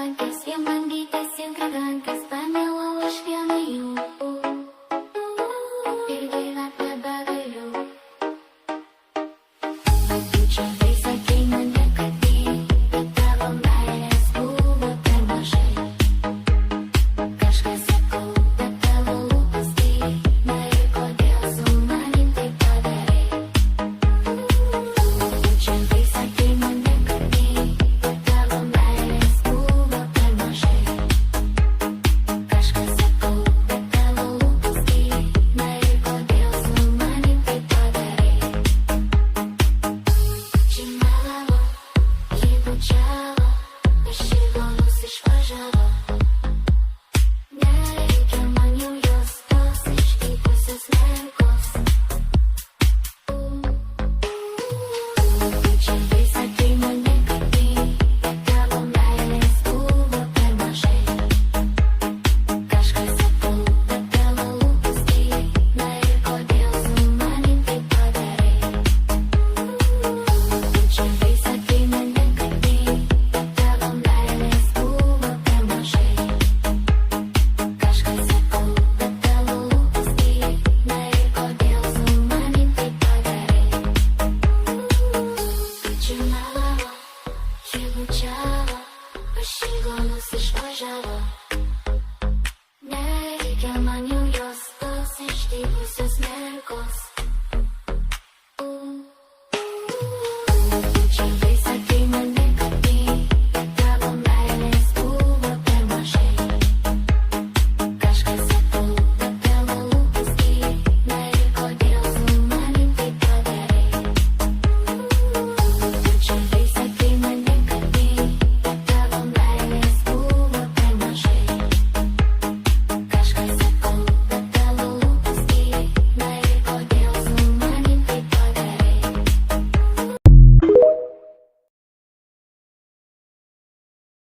extravagantes e manguitas extravagantes pamela os pianinho perdi la trabalho tu vez aqui na minha cadeia tava mais boa pra magia casca secou tava lupus na ecodeus uma limpa padarei tu vez aqui na minha cadeia tava mais boa pra magia casca secou tava lupus na ecodeus uma limpa padarei Чимало и бучало, ощущало се шважало. Нереке маню јостос, и се смеркос. Че високи му некади, таво мене скуво премаже. Кашка се пулта, таво лупуски, на еко дел зумани ти падаре. Че високи му некади, таво мене скуво премаже. Кашка се пулта, таво лупуски, на еко дел зумани ти падаре. Чимало, и бучало, ощущало се шважало.